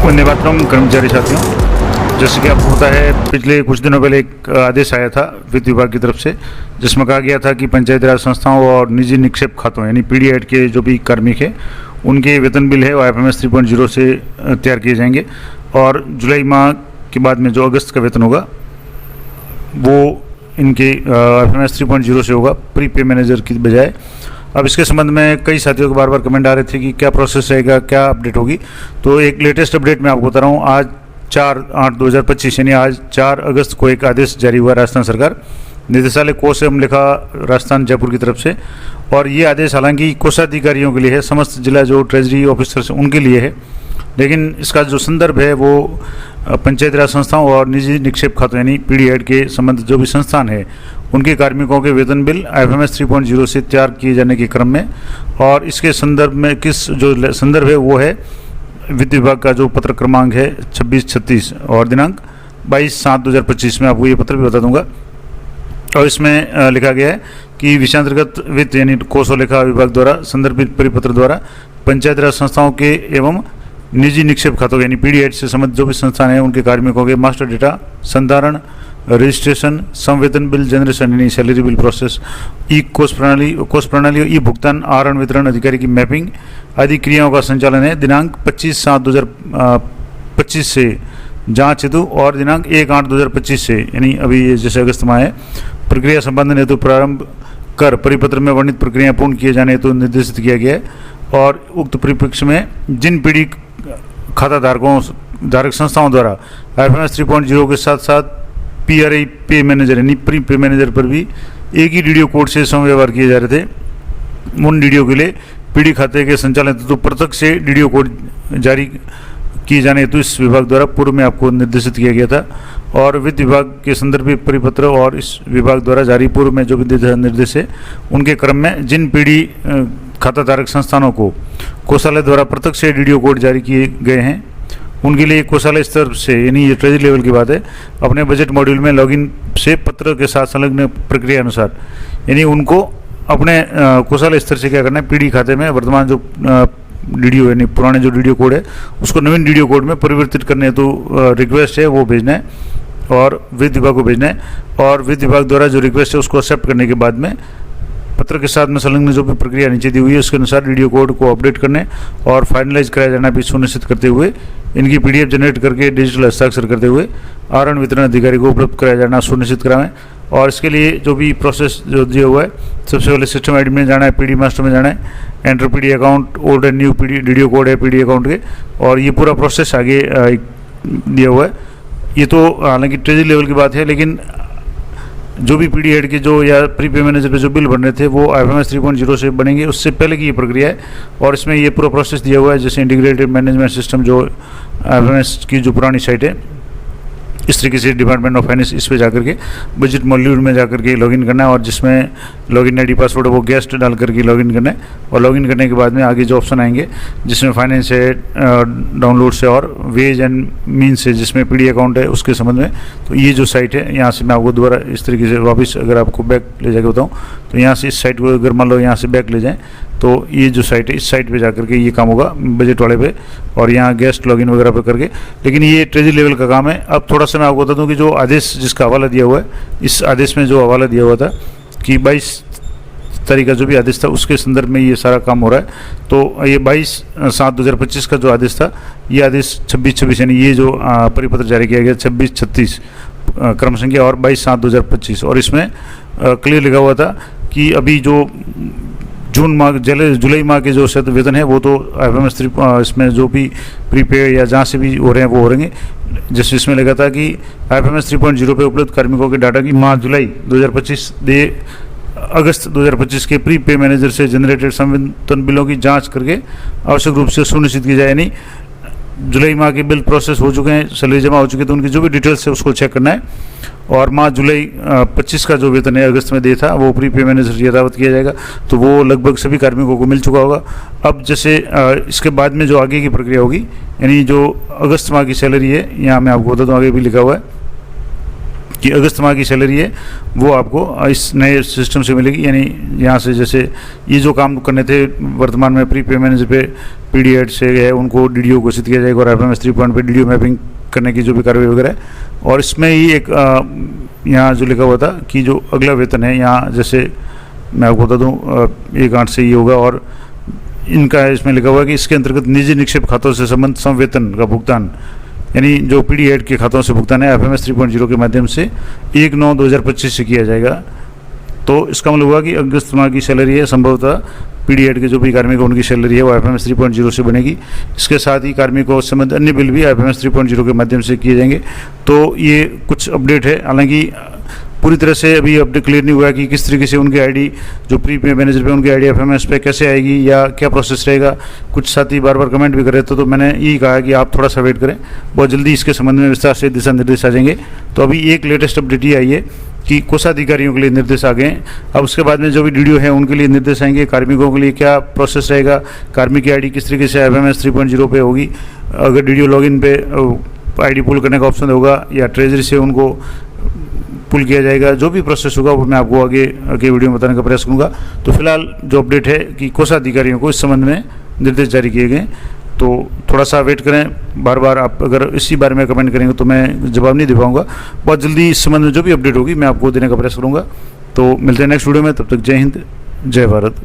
वंदे मातरम कर्मचारी साथियों, जैसे कि आपको पता है पिछले कुछ दिनों पहले एक आदेश आया था वित्त विभाग की तरफ से, जिसमें कहा गया था कि पंचायती राज संस्थाओं और निजी निक्षेप खातों यानी पीडीएड के जो भी कार्मिक है उनके वेतन बिल है वो IFMS 3.0 से तैयार किए जाएंगे और जुलाई माह के बाद में जो अगस्त का वेतन होगा वो इनके IFMS 3.0 से होगा प्री पे मैनेजर की बजाय। अब इसके संबंध में कई साथियों के बार बार कमेंट आ रहे थे कि क्या प्रोसेस रहेगा, क्या अपडेट होगी। तो एक लेटेस्ट अपडेट मैं आपको बता रहा हूँ। आज 4/8/2025 यानी आज 4 अगस्त को एक आदेश जारी हुआ राजस्थान सरकार निदेशालय कोष एवं लेखा राजस्थान जयपुर की तरफ से, और ये आदेश हालांकि कोषाधिकारियों के लिए है, समस्त जिला जो ट्रेजरी ऑफिसर्स उनके लिए है, लेकिन इसका जो संदर्भ है वो पंचायती राज संस्थाओं और निजी निक्षेप खातों यानी पीडीएड के संबंधित जो भी संस्थान है उनके कार्मिकों के वेतन बिल IFMS 3.0 से तैयार किए जाने के क्रम में, और इसके संदर्भ में किस जो संदर्भ है वो है वित्त विभाग का जो पत्र क्रमांक है 2636 और दिनांक 22/7/2025 में आपको ये पत्र भी बता दूंगा। और इसमें लिखा गया है कि विषयांतर्गत वित्त यानी कोष और लेखा विभाग द्वारा संदर्भित परिपत्र द्वारा पंचायत राज संस्थाओं के एवं निजी निक्षेप खातों यानी पीडीएड से संबंधित जो भी संस्थान है उनके कार्मिकों के मास्टर डेटा संधारण, रजिस्ट्रेशन, संवेतन बिल जनरेशन यानी सैलरी बिल प्रोसेस, ई कोष प्रणाली ई भुगतान आहरण वितरण अधिकारी की मैपिंग आदि क्रियाओं का संचालन है दिनांक 25/7/2025 से जांच हेतु और दिनांक 1/8/2025 से यानी अभी जैसे अगस्त माह है प्रक्रिया संपादन हेतु प्रारंभ कर परिपत्र में वर्णित प्रक्रिया पूर्ण किए जाने हेतु निर्देशित किया गया है। और उक्त परिप्रेक्ष्य में जिन पीढ़ी खाता धारक संस्थाओं द्वारा IFMS 3.0 के साथ साथ PRI पे मैनेजर यानी प्री पे मैनेजर पर भी एक ही डीडीओ कोड से समव्यवहार किए जा रहे थे, उन डीडीओ के लिए पीढ़ी खाते के संचालन हेतु पृथक से डीडीओ कोड जारी किए जाने हेतु इस विभाग द्वारा पूर्व में आपको निर्देशित किया गया था। और वित्त विभाग के संदर्भित परिपत्र और इस विभाग द्वारा जारी पूर्व में जो भी निर्देश है उनके क्रम में जिन पीढ़ी खाता धारक संस्थानों को कोषालय द्वारा पृथक से डीडीओ कोड जारी किए गए हैं उनके लिए कोषालय स्तर से यानी ये ट्रेजरी लेवल की बात है अपने बजट मॉड्यूल में लॉगिन से पत्र के साथ संलग्न प्रक्रिया अनुसार यानी उनको अपने कोषालय स्तर से क्या करना है, पीढ़ी खाते में वर्तमान जो डीडीओ यानी पुराने जो डीडीओ कोड है उसको नवीन डीडीओ कोड में परिवर्तित करने हेतु रिक्वेस्ट है वो भेजना है और वित्त विभाग को भेजना है, और वित्त विभाग द्वारा जो रिक्वेस्ट है उसको एक्सेप्ट करने के बाद में पत्र के साथ में संलग्न जो भी प्रक्रिया नीचे दी हुई है उसके अनुसार डीडीओ कोड को अपडेट करने और फाइनलाइज कराया जाना भी सुनिश्चित करते हुए इनकी PDF जनरेट करके डिजिटल हस्ताक्षर करते हुए आहरण वितरण अधिकारी को उपलब्ध कराया जाना सुनिश्चित कराएं। और इसके लिए जो भी प्रोसेस जो दिया हुआ है, सबसे पहले सिस्टम एडमिन में जाना है, PD मास्टर में जाना है, enter PD account old and new DDO code है PD अकाउंट के, और ये पूरा प्रोसेस आगे दिया हुआ है। ये तो हालांकि ट्रेजरी लेवल की बात है, लेकिन जो भी पीडीएड के जो या प्री पे मैनेजर पे जो बिल बन रहे थे वो IFMS 3.0 से बनेंगे, उससे पहले की ये प्रक्रिया है। और इसमें ये पूरा प्रोसेस दिया हुआ है, जैसे इंटीग्रेटेड मैनेजमेंट सिस्टम जो IFMS की जो पुरानी साइट है इस तरीके से डिपार्टमेंट ऑफ फाइनेंस इस पे जाकर के बजट मॉड्यूल में जाकर के लॉगिन करना है, और जिसमें लॉगिन आईडी पासवर्ड वो गेस्ट डाल करके लॉगिन करना है। और लॉगिन करने के बाद में आगे जो ऑप्शन आएंगे जिसमें फाइनेंस है, डाउनलोड से, और वेज एंड मीन्स है जिसमें PD अकाउंट है उसके संबंध में। तो ये जो साइट है यहाँ से मैं आपको दोबारा इस तरीके से वापस अगर आपको बैक ले जाके बताऊँ तो यहाँ से इस साइट को अगर मान लो यहाँ से बैक ले जाएँ तो ये जो साइट है इस साइट पे जाकर के ये काम होगा बजट वाले पे, और यहाँ गेस्ट लॉगिन वगैरह पे करके। लेकिन ये ट्रेजरी लेवल का काम है। अब थोड़ा सा मैं आपको बता दूँ कि जो आदेश जिसका हवाला दिया हुआ है, इस आदेश में जो हवाला दिया हुआ था कि 22 तारीख का जो भी आदेश था उसके संदर्भ में ये सारा काम हो रहा है। तो ये 22/7/2025 का जो आदेश था, ये आदेश 26/26 यानी ये जो परिपत्र जारी किया गया 26/36 क्रम संख्या और 22/7/2025, और इसमें क्लियर लिखा हुआ था कि अभी जो जून माह जुलाई माह के जो शत वेतन है वो तो IFMS 3 इसमें जो भी प्रीपेड या जहाँ से भी हो रहे हैं वो हो रहेंगे। जैसे इसमें लिखा था कि IFMS 3.0 पे उपलब्ध कार्मिकों के डाटा की माह जुलाई 2025 अगस्त 2025 के प्री पे मैनेजर से जनरेटेड संवेतन बिलों की जांच करके आवश्यक रूप से सुनिश्चित की जाए। यानी जुलाई माह के बिल प्रोसेस हो चुके हैं, सैलरी जमा हो चुकी है, तो उनकी जो भी डिटेल्स है उसको चेक करना है। और माह जुलाई 25 का जो वेतन है अगस्त में दिया था वो प्री पे मैनेजर से यथावत किया जाएगा, तो वो लगभग सभी कार्मिकों को मिल चुका होगा। अब जैसे इसके बाद में जो आगे की प्रक्रिया होगी, यानी जो अगस्त माह की सैलरी है, यहाँ मैं आपको बता दूँ आगे भी लिखा हुआ है कि अगस्त माह की सैलरी है वो आपको इस नए सिस्टम से मिलेगी। यानी यहाँ से जैसे ये जो काम करने थे वर्तमान में प्री पेमेंट पे पीडीएड से है उनको डीडीओ घोषित किया जाएगा, और एफएमएस 3 पे डीडीओ मैपिंग करने की जो भी कार्रवाई वगैरह है। और इसमें ही एक यहाँ जो लिखा हुआ था कि जो अगला वेतन है, यहाँ जैसे मैं आपको बता दूँ 1/8 से ये होगा, और इनका इसमें लिखा हुआ है कि इसके अंतर्गत निजी निक्षेप खातों से संबंध संवेतन का भुगतान, यानी जो पीडीएड के खातों से भुगतान है एफएमएस 3.0 के माध्यम से 1/9/2025 से किया जाएगा। तो इसका मतलब हुआ कि अगस्त माह की सैलरी है संभवतः पीडीएड के जो भी कार्मिक है उनकी सैलरी है वो एफएमएस 3.0 से बनेगी। इसके साथ ही कार्मिकों से संबंधित अन्य बिल भी एफएमएस 3.0 के माध्यम से किए जाएंगे। तो ये कुछ अपडेट है, हालांकि पूरी तरह से अभी अपडेट क्लियर नहीं हुआ है कि किस तरीके से उनकी आईडी जो प्री पे मैनेजर पे उनकी आईडी एफएमएस पे कैसे आएगी या क्या प्रोसेस रहेगा। कुछ साथी बार बार कमेंट भी कर रहे थे, तो मैंने यही कहा कि आप थोड़ा सा वेट करें, बहुत जल्दी इसके संबंध में विस्तार से दिशा निर्देश आ जाएंगे। तो अभी एक लेटेस्ट अपडेट ये आई है कि कोषाधिकारियों के लिए निर्देश आ गए हैं। अब उसके बाद में जो भी डीडीओ है उनके लिए निर्देश आएंगे, कार्मिकों के लिए क्या प्रोसेस रहेगा, कार्मिक की आईडी किस तरीके से एफएमएस 3.0 पे होगी, अगर डीडीओ लॉगिन पे आईडी पुल करने का ऑप्शन होगा या ट्रेजरी से उनको पुल किया जाएगा, जो भी प्रोसेस होगा वो मैं आपको आगे वीडियो में बताने का प्रयास करूंगा। तो फिलहाल जो अपडेट है कि कोषाधिकारियों को इस संबंध में निर्देश जारी किए गए, तो थोड़ा सा वेट करें। बार बार आप अगर इसी बारे में कमेंट करेंगे तो मैं जवाब नहीं दे पाऊंगा। बहुत जल्दी इस संबंध में जो भी अपडेट होगी मैं आपको देने का प्रयास करूंगा। तो मिलते हैं नेक्स्ट वीडियो में, तब तक जय हिंद जय भारत।